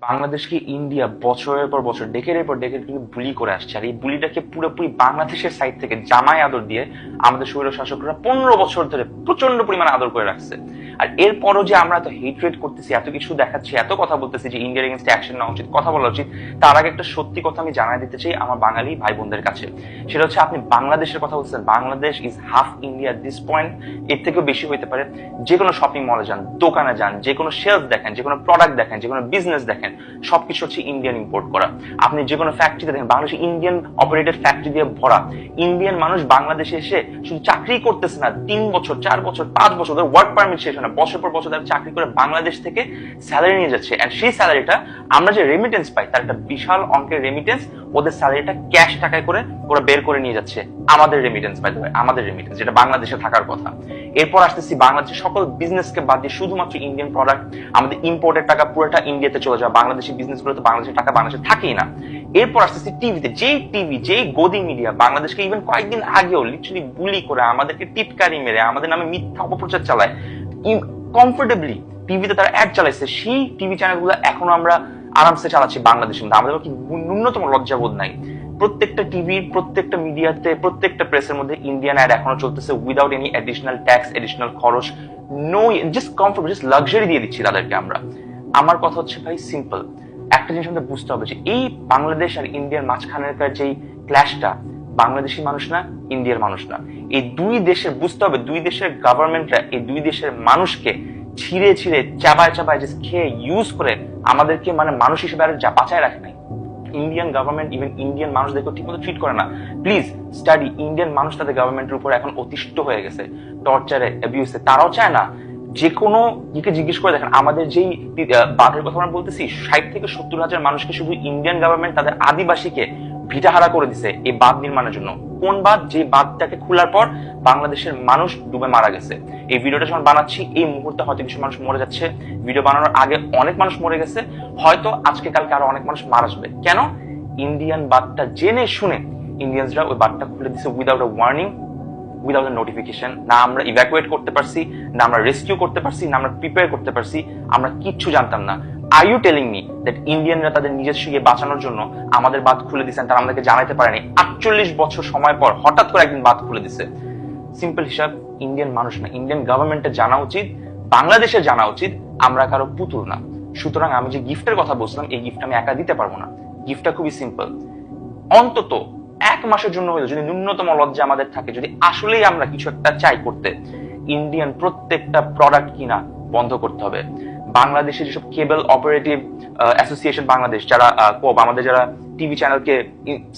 বাংলাদেশকে ইন্ডিয়া বছরের পর বছর ডেকের পর ডেকের কিন্তু বুলি করে আসছে, আর এই বুলিটাকে পুরোপুরি বাংলাদেশের সাইড থেকে জামাই আদর দিয়ে আমাদের স্বৈর শাসকরা 15 বছর ধরে প্রচন্ড পরিমাণে আদর করে রাখছে। আর এরপরও যে আমরা এত হেট্রেট করতেছি, এত কিছু দেখাচ্ছি, এত কথা বলতেছি যে ইন্ডিয়ার এগেনস্ট অ্যাকশন নেওয়া উচিত, কথা বলা উচিত, তার আগে একটা সত্যি কথা আমি জানাই দিতে চাই আমার বাঙালি ভাই বোনদের কাছে। সেটা হচ্ছে, আপনি বাংলাদেশের কথা বলছেন, Bangladesh is half India this point, এর থেকেও বেশি হইতে পারে। যে কোনো শপিং মলে যান, দোকানে যান, যে কোনো শেলফ দেখেন, যে কোনো প্রোডাক্ট দেখেন, যে কোনো বিজনেস দেখেন, সবকিছু হচ্ছে ইন্ডিয়ান ইম্পোর্ট করা। আপনি যে কোনো ফ্যাক্টরিতে দেখেন, বাংলাদেশে ইন্ডিয়ান অপারেটেড ফ্যাক্টরি দিয়ে ভরা। ইন্ডিয়ান মানুষ বাংলাদেশে এসে শুধু চাকরি করতেছে না, 3 বছর 4 বছর 5 বছর ওদের ওয়ার্ক পারমিট শেষ হয় না, বছর পর বছর তারা চাকরি করে বাংলাদেশ থেকে স্যালারি নিয়ে যাচ্ছে। এন্ড সেই স্যালারিটা আমরা যে রেমিটেন্স পাই, তার একটা বিশাল অঙ্কের রেমিটেন্স, ওদের স্যালারিটা ক্যাশ টাকায় করে ওরা বের করে নিয়ে যাচ্ছে। আমাদের রেমিটেন্স বাই দ্য ওয়ে, আমাদের রেমিটেন্স যেটা বাংলাদেশে থাকার কথা। এরপর আসতেছি বাংলাদেশের সকল বিজনেসকে বাদ দিয়ে শুধুমাত্র ইন্ডিয়ান প্রোডাক্ট, আমাদের ইম্পোর্টের টাকা পুরোটা ইন্ডিয়াতে চলে যায়, বাংলাদেশি বিজনেস গুলোতে বাংলাদেশের টাকা বাংলাদেশে থাকেই না। এরপর আসতেছি টিভিতে, যেই টিভি, যেই গদি মিডিয়া বাংলাদেশকে ইভেন কয়েকদিন আগেও লিটারালি বুলি করে, আমাদেরকে টিটকারি মেরে, আমাদের নামে মিথ্যা অপপ্রচার চালায়, কমফোর্টেবলি টিভিতে তারা অ্যাড চালাইছে, সেই টিভি চ্যানেলগুলো এখনো আমরা আরামসে চালাচ্ছি বাংলাদেশের মধ্যে। আমাদের কি ন্যূনতম লজ্জাবোধ নাই? প্রত্যেকটা টিভির, প্রত্যেকটা মিডিয়াতে, প্রত্যেকটা প্রেসের মধ্যে ইন্ডিয়ান অ্যাড এখনো চলতেছে without any additional tax, additional খরচ, no, just comfort, just luxury দিয়ে দিচ্ছি তাদেরকে আমরা। আমার কথা হচ্ছে ভাই সিম্পল, একটা জিনিস আমাদের বুঝতে হবে যে এই বাংলাদেশ আর ইন্ডিয়ার মাঝখানেরকার যেই ক্ল্যাশটা, বাংলাদেশি মানুষ না, ইন্ডিয়ার মানুষ না, এই দুই দেশের বুঝতে হবে, দুই দেশের গভর্নমেন্টরা এই দুই দেশের মানুষকে ছিঁড়ে ছিঁড়ে চাবায় চাবায় যে খেয়ে ইউজ করে আমাদেরকে মানে মানুষ হিসেবে আর বাঁচায় রাখে নাই। ইন্ডিয়ান গভর্নমেন্ট ইভেন ইন্ডিয়ান মানুষদেরকে ঠিকমতো ট্রিট করে না। প্লিজ স্টাডি, ইন্ডিয়ান মানুষ তাদের গভর্নমেন্টের উপর এখন অতিষ্ঠ হয়ে গেছে, টর্চারে, অ্যাবিউসে। তারাও চায় না যে কোনো ইকে জিজ্ঞেস করে দেখেন, আমাদের যেই বাঁধের কথা আমরা বলতেছি, 60 থেকে 70 হাজার মানুষকে শুধু ইন্ডিয়ান গভর্নমেন্ট তাদের আদিবাসীকে ভিটাহারা করে দিছে এই বাঁধ নির্মাণের জন্য। কোন বাঁধ? যে বাঁধটাকে খোলার পর বাংলাদেশের মানুষ ডুবে মারা গেছে। এই ভিডিওটা যখন বানাচ্ছি এই মুহূর্তে হয়তো কিছু মানুষ মরে যাচ্ছে, ভিডিও বানানোর আগে অনেক মানুষ মরে গেছে, হয়তো আজকে কালকে আরো অনেক মানুষ মারা যাবে। কেন? ইন্ডিয়ান বাঁধটা জেনে শুনে ইন্ডিয়ানসরা ওই বাঁধটা খুলে দিছে without a warning, without a notification. না আমরা ইভ্যাকুয়েট করতে পারছি, না আমরা রেস্কিউ করতে পারছি, না আমরা প্রিপেয়ার করতে পারছি, আমরা কিচ্ছু জানতাম না। Are you telling me that ইন্ডিয়ানরা তাদের নিজস্ব ইয়ে বাঁচানোর জন্য আমাদের বাঁধ খুলে দিচ্ছেন, তারা আমাদেরকে জানাতে পারেনি? 48 বছর সময় পর হঠাৎ করে একদিন বাঁধ খুলে দিছে। সিম্পল হিসাব, ইন্ডিয়ান মানুষ না, ইন্ডিয়ান গভর্নমেন্টের জানা উচিত, বাংলাদেশের জানা উচিত আমরা কারো পুতুল না। সুতরাং আমি যে গিফটের কথা বলছিলাম, এই গিফট আমি একা দিতে পারবো না। গিফটটা খুবই সিম্পল, অন্তত 1 মাসের জন্য হলো যদি ন্যূনতম লজ্জা আমাদের থাকে, যদি আসলেই আমরা কিছু একটা চাই করতে, ইন্ডিয়ান প্রত্যেকটা প্রোডাক্ট কিনা বন্ধ করতে হবে। বাংলাদেশের যেসব কেবল অপারেটিভ অ্যাসোসিয়েশন বাংলাদেশ, যারা আমাদের যারা টিভি চ্যানেলকে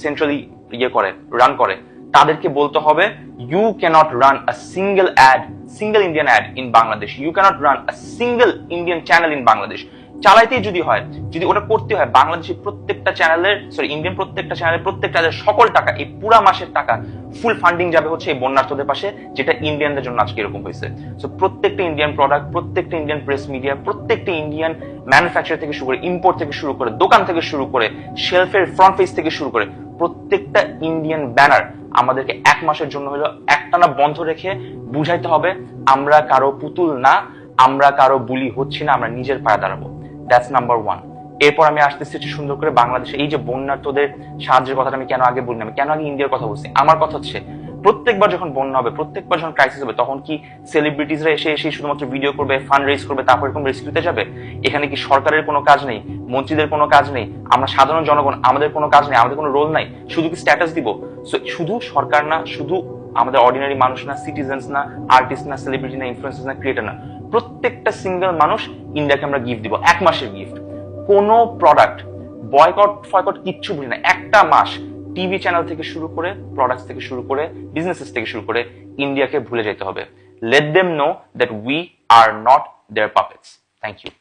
সেন্ট্রালি ইয়ে করে, রান করে, তাদেরকে বলতে হবে you can't run a single Indian ad in Bangladesh, you can't run a single Indian channel in Bangladesh. চালাইতেই যদি হয়, যদি ওটা করতে হয়, বাংলাদেশের প্রত্যেকটা চ্যানেলের, ইন্ডিয়ান প্রত্যেকটা চ্যানেলের প্রত্যেকটা সকল টাকা, এই পুরা মাসের টাকা ফুল ফান্ডিং যাবে হচ্ছে এই বন্যার্থদের পাশে, যেটা ইন্ডিয়ানদের জন্য আজকে এরকম হয়েছে। সো প্রত্যেকটা ইন্ডিয়ান প্রোডাক্ট, প্রত্যেকটা ইন্ডিয়ান প্রেস মিডিয়া, প্রত্যেকটা ইন্ডিয়ান ম্যানুফ্যাকচার থেকে শুরু করে, ইম্পোর্ট থেকে শুরু করে, দোকান থেকে শুরু করে, শেলফের ফ্রন্ট পেজ থেকে শুরু করে, প্রত্যেকটা ইন্ডিয়ান ব্যানার আমাদেরকে 1 মাসের জন্য হলো একটানা বন্ধ রেখে বুঝাইতে হবে আমরা কারো পুতুল না, আমরা কারো বুলি হচ্ছি না, আমরা নিজের পায়ে দাঁড়াবো। That's number 1। এরপর আমি আসতেছি সুন্দর করে বাংলাদেশে এই যে বন্যার্থদের সাহায্যের কথাটা আমি কেন আগে বলি না, আমি কেন আগে ইন্ডিয়ার কথা বলছি। আমার কথা হচ্ছে, প্রত্যেকবার যখন বন্যা হবে, প্রত্যেকবার যখন ক্রাইসিস হবে, তখন কি সেলিব্রিটিসরা এসে এসে শুধুমাত্র ভিডিও করবে, ফান্ড রেজ করবে, তারপর এরকম রেস্কিউতে যাবে? এখানে কি সরকারের কোনো কাজ নেই, মন্ত্রীদের কোনো কাজ নেই, আমরা সাধারণ জনগণ আমাদের কোনো কাজ নেই, আমাদের কোনো রোল নাই, শুধু কি স্ট্যাটাস দিব? শুধু সরকার না, শুধু আমাদের অর্ডিনারি মানুষ না, সিটিজেন্স না, আর্টিস্ট না, সেলিব্রিটি না, ইনফ্লুয়েন্সার না, ক্রিয়েটর না, প্রত্যেকটা সিঙ্গেল মানুষ ইন্ডিয়াকে আমরা গিফট দিব, 1 মাসের গিফট। কোনো প্রোডাক্ট বয়কট ফয়কট কিচ্ছু বলি না, একটা মাস টিভি চ্যানেল থেকে শুরু করে, প্রোডাক্টস থেকে শুরু করে, বিজনেসেস থেকে শুরু করে ইন্ডিয়াকে ভুলে যেতে হবে। Let them know that we are not their puppets. Thank you.